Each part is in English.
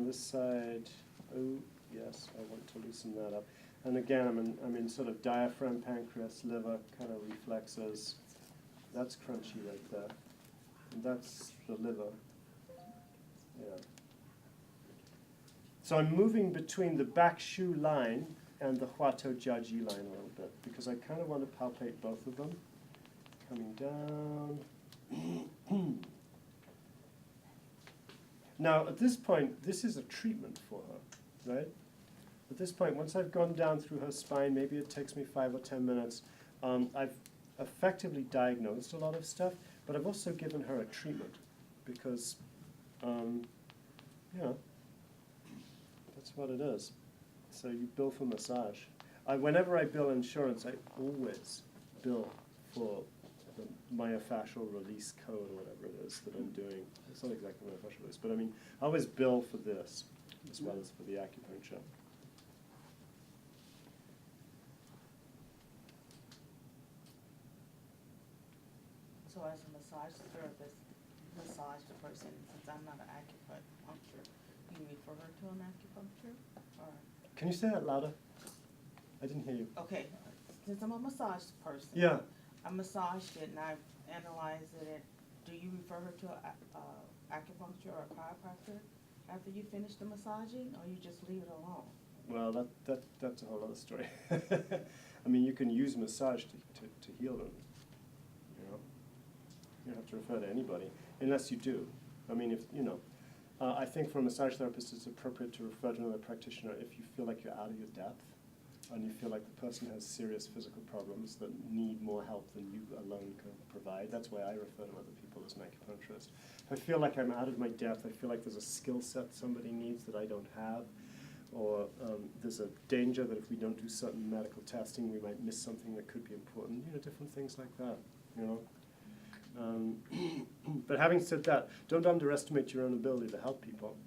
this side. Oh, yes, I want to loosen that up. And again, I'm in sort of diaphragm, pancreas, liver kind of reflexes. That's crunchy right there. And that's the liver. Yeah. So I'm moving between the back shu line and the Huato Jiaji line a little bit because I kind of want to palpate both of them. Coming down. Now, at this point, this is a treatment for her, right? At this point, once I've gone down through her spine, maybe it takes me 5 or 10 minutes, I've effectively diagnosed a lot of stuff, but I've also given her a treatment because, you know, that's what it is. So you bill for massage. Whenever I bill insurance, I always bill for the myofascial release code or whatever it is that I'm doing. It's not exactly myofascial release, but I mean, I always bill for this as well as for the acupuncture. So as a massage therapist, massage the person, since I'm not an acupuncture, you refer her to an acupuncture? Or? Can you say that louder? I didn't hear you. Okay, since I'm a massage person. Yeah. I massaged it and I've analyzed it. Do you refer her to an acupuncture or a chiropractor after you finish the massaging, or you just leave it alone? Well, that's a whole other story. I mean, you can use massage to heal them. You don't have to refer to anybody, unless you do. I mean, if you know, I think for a massage therapist, it's appropriate to refer to another practitioner if you feel like you're out of your depth, and you feel like the person has serious physical problems that need more help than you alone can provide. That's why I refer to other people as an acupuncturist. If I feel like I'm out of my depth, I feel like there's a skill set somebody needs that I don't have, or there's a danger that if we don't do certain medical testing, we might miss something that could be important. You know, different things like that. You know. But having said that, don't underestimate your own ability to help people.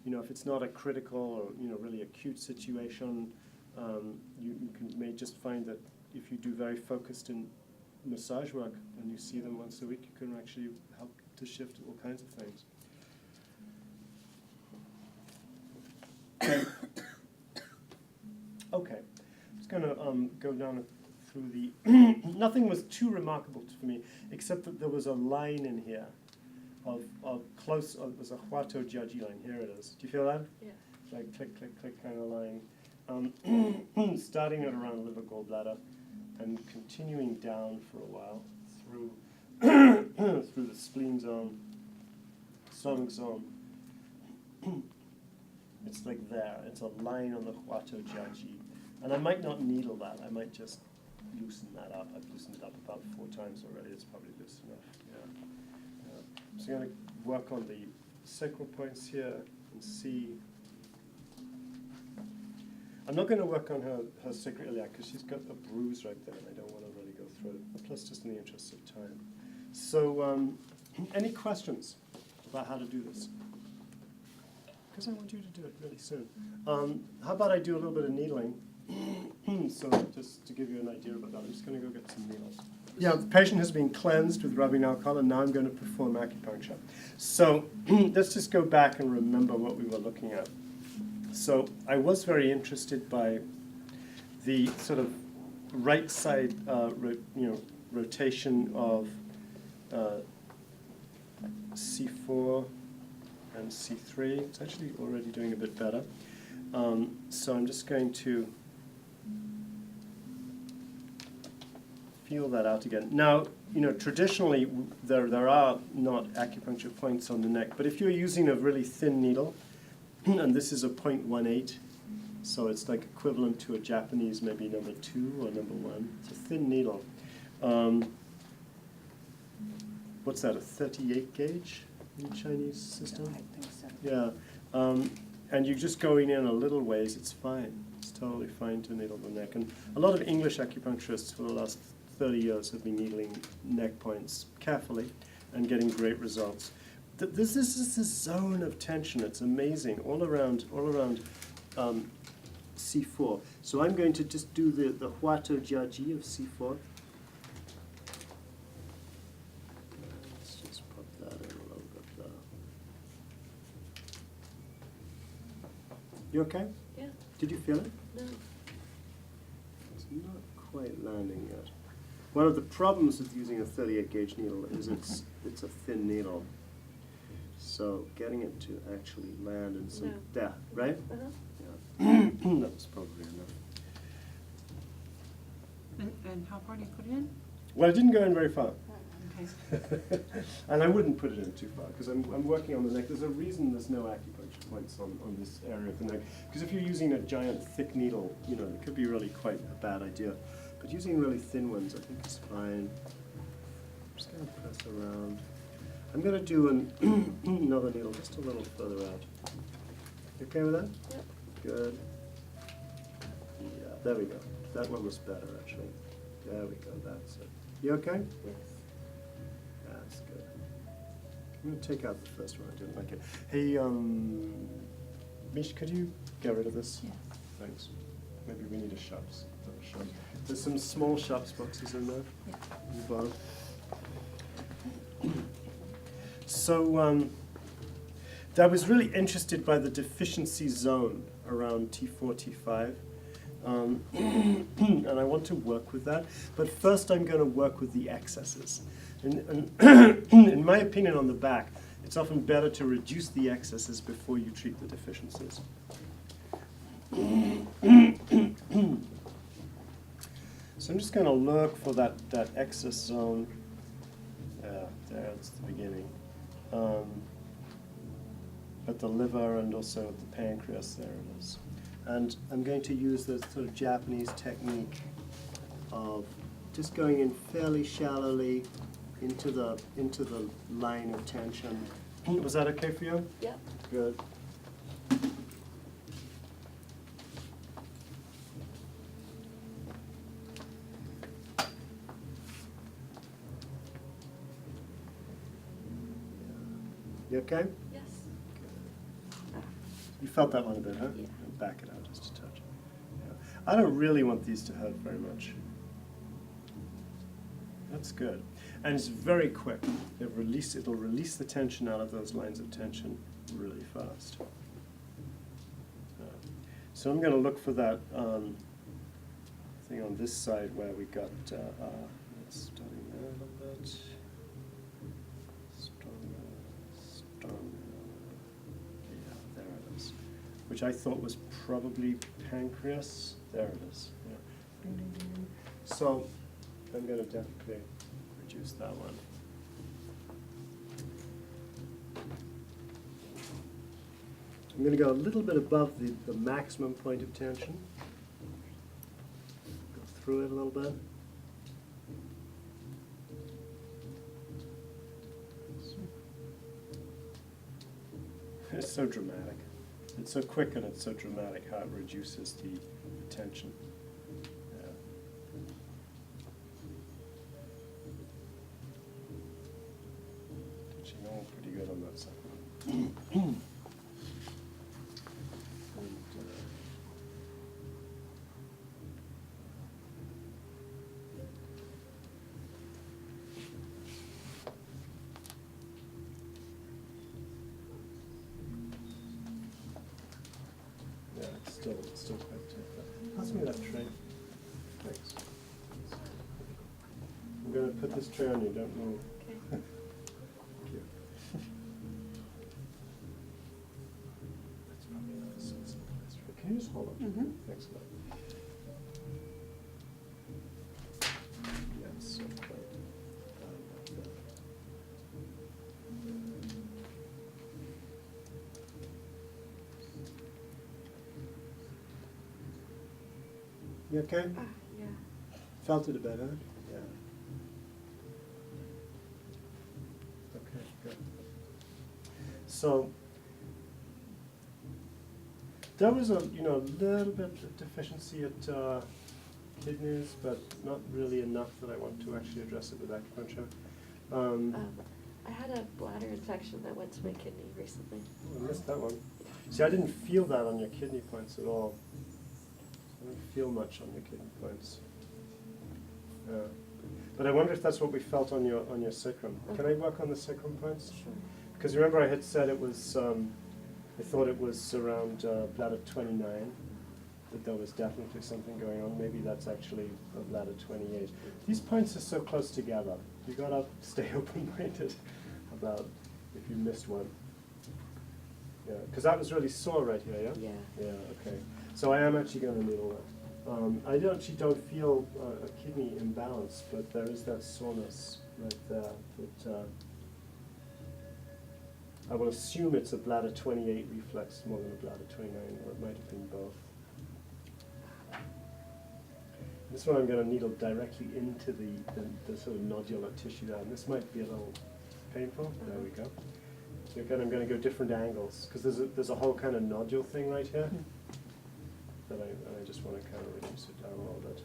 You know, if it's not a critical or really acute situation, you may just find that if you do very focused in massage work and you see them once a week, you can actually help to shift all kinds of things. Okay, I'm just going to go down through the nothing was too remarkable for me, except that there was a line in here of close, it was a Huato Jiaji line. Here it is. Do you feel that? Yeah. Like click, click, click kind of line. Starting at around liver gallbladder and continuing down for a while through through the spleen zone, stomach zone. It's like there. It's a line on the Huato Jiaji. And I might not needle that. I might just loosen that up. I've loosened it up about 4 times already. It's probably loose enough. Yeah. So I'm going to work on the sacral points here and see. I'm not going to work on her sacroiliac because she's got a bruise right there and I don't want to really go through it. Plus, just in the interest of time. So, any questions about how to do this? Because I want you to do it really soon. How about I do a little bit of needling? So just to give you an idea about that, I'm just going to go get some needles. Yeah, the patient has been cleansed with rubbing alcohol, and now I'm going to perform acupuncture. So let's just go back and remember what we were looking at. So I was very interested by the sort of right side, rotation of C4 and C3. It's actually already doing a bit better. So I'm just going to feel that out again. Now, traditionally there are not acupuncture points on the neck, but if you're using a really thin needle, and this is a 0.18, so it's like equivalent to a Japanese maybe number 2 or number 1. It's a thin needle. What's that, a 38 gauge in the Chinese system? I think so. Yeah. And you're just going in a little ways, it's fine. It's totally fine to needle the neck. And a lot of English acupuncturists for the last 30 years have been needling neck points carefully and getting great results. This is this zone of tension. It's amazing, all around C4. So I'm going to just do the Huato Jiaji of C4. Let's just put that in a little bit there. You okay? Yeah. Did you feel it? No. It's not quite landing yet. One of the problems with using a 38 gauge needle is it's a thin needle. So getting it to actually land in some, No. there, right? Uh-huh. Yeah. That was probably enough. And how far do you put it in? Well, it didn't go in very far. Okay. And I wouldn't put it in too far, because I'm working on the neck. There's a reason there's no acupuncture points on this area of the neck. Because if you're using a giant thick needle, you know, it could be really quite a bad idea. But using really thin ones, I think is fine. I'm just going to press around. I'm going to do another needle just a little further out. You okay with that? Yep. Good. Yeah, there we go. That one was better, actually. There we go, that's it. You okay? Yes. That's good. I'm going to take out the first one. I didn't like it. Hey, Mish, could you get rid of this? Yes. Thanks. Maybe we need a shops. There's some small shops boxes in there. Yeah. In the bottom. So, I was really interested by the deficiency zone around T4, T5. And I want to work with that. But first I'm going to work with the excesses. And in my opinion on the back, it's often better to reduce the excesses before you treat the deficiencies. So I'm just going to look for that excess zone. There, it's the beginning. At the liver and also at the pancreas, there it is. And I'm going to use the sort of Japanese technique of just going in fairly shallowly into the line of tension. Was that okay for you? Yep. Good. You okay? Yes. You felt that one a bit, huh? Yeah. Back it out just a touch. Yeah. I don't really want these to hurt very much. That's good. And it's very quick. It'll release the tension out of those lines of tension really fast. So I'm going to look for that thing on this side where we got, starting there a little bit. Stronger. Yeah, there it is. Which I thought was probably pancreas. There it is. Yeah. So I'm going to definitely reduce that one. I'm going to go a little bit above the maximum point of tension. Go through it a little bit. It's so dramatic. It's so quick and it's so dramatic how it reduces the tension. Yeah. Touching all pretty good on that side. And, yeah, it's still quite tight. Pass me that tray. Thanks. I'm going to put this tray on you, don't move. Okay. Thank you. That's probably not a sensible place for it. Can you just hold on? Mhm. Thanks a lot. Yeah, it's so quite. You okay? Yeah. Felt it a bit, huh? Yeah. Okay, good. So there was a little bit of deficiency at kidneys, but not really enough that I want to actually address it with acupuncture. I had a bladder infection that went to my kidney recently. I missed that one. See, I didn't feel that on your kidney points at all. I didn't feel much on your kidney points. But I wonder if that's what we felt on your sacrum. Can I work on the sacrum points? Sure. Because remember I had said it was I thought it was around bladder 29, that there was definitely something going on. Maybe that's actually a bladder 28. These points are so close together. You gotta stay open-minded about if you missed one. Yeah, because that was really sore right here, yeah? Yeah. Yeah, okay. So I am actually going to needle that. I actually don't feel a kidney imbalance, but there is that soreness right there. But I will assume it's a bladder 28 reflex more than a bladder 29, or it might have been both. This one I'm going to needle directly into the sort of nodular tissue there, and this might be a little painful. There we go. So again, I'm going to go different angles, because there's a whole kind of nodule thing right here that I just want to kind of reduce it down a little bit.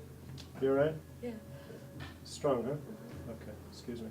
You all right? Yeah. Strong, huh? Okay, excuse me.